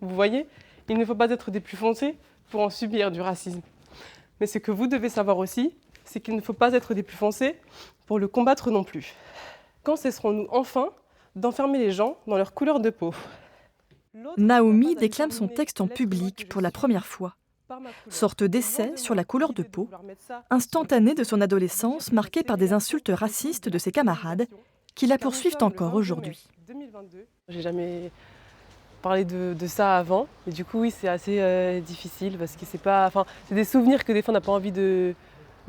Vous voyez, il ne faut pas être des plus foncés pour en subir du racisme. Mais ce que vous devez savoir aussi, c'est qu'il ne faut pas être des plus foncés pour le combattre non plus. Quand cesserons-nous enfin d'enfermer les gens dans leur couleur de peau ? Naomi déclame son texte en public pour la première fois. Sorte d'essai sur la couleur de peau, instantané de son adolescence marquée par des insultes racistes de ses camarades qui la poursuivent encore aujourd'hui. J'ai jamais parlé de ça avant, et du coup oui c'est assez difficile parce que c'est des souvenirs que des fois on n'a pas envie de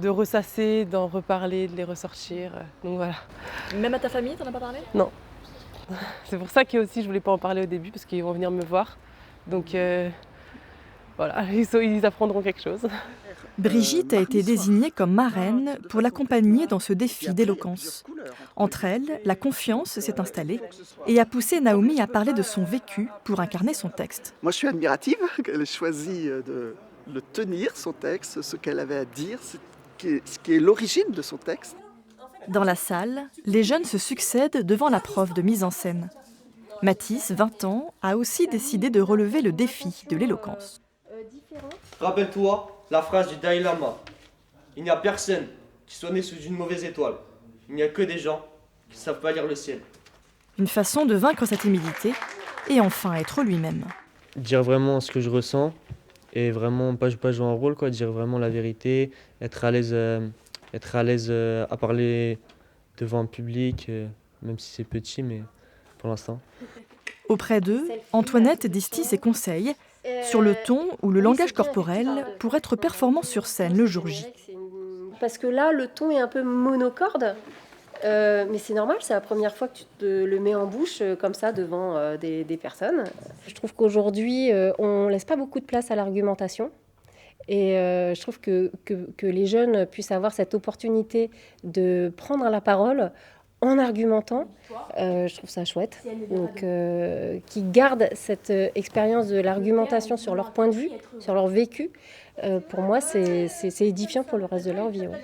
ressasser, d'en reparler, de les ressortir. Donc voilà. Même à ta famille, t'en as pas parlé ? Non. C'est pour ça que aussi je voulais pas en parler au début parce qu'ils vont venir me voir. Donc voilà, ils apprendront quelque chose. Brigitte a été désignée comme marraine pour l'accompagner dans ce défi d'éloquence. Entre elles, la confiance s'est installée et a poussé Naomi à parler de son vécu pour incarner son texte. Moi, je suis admirative qu'elle ait choisi de le tenir, son texte, ce qu'elle avait à dire, ce qui est l'origine de son texte. Dans la salle, les jeunes se succèdent devant la prof de mise en scène. Mathis, 20 ans, a aussi décidé de relever le défi de l'éloquence. Rappelle-toi la phrase du Dalai Lama. Il n'y a personne qui soit né sous une mauvaise étoile. Il n'y a que des gens qui ne savent pas lire le ciel. Une façon de vaincre sa timidité et enfin être lui-même. Dire vraiment ce que je ressens et vraiment pas jouer un rôle, quoi. Dire vraiment la vérité, être à l'aise à parler devant un public, même si c'est petit, mais pour l'instant. Auprès d'eux, Antoinette distille ses conseils sur le ton ou le langage corporel pour être performant sur scène le jour J. Parce que là, le ton est un peu monocorde, mais c'est normal, c'est la première fois que tu te le mets en bouche comme ça devant des personnes. Je trouve qu'aujourd'hui, on ne laisse pas beaucoup de place à l'argumentation. Et je trouve que les jeunes puissent avoir cette opportunité de prendre la parole en argumentant, je trouve ça chouette. Donc, qui gardent cette expérience de l'argumentation sur leur point de vue, sur leur vécu, pour moi, c'est édifiant pour le reste de leur vie. Ouais.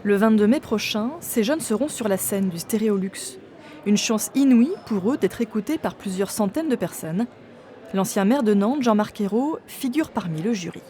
Le 22 mai prochain, ces jeunes seront sur la scène du Stéréolux. Une chance inouïe pour eux d'être écoutés par plusieurs centaines de personnes. L'ancien maire de Nantes, Jean-Marc Ayrault, figure parmi le jury.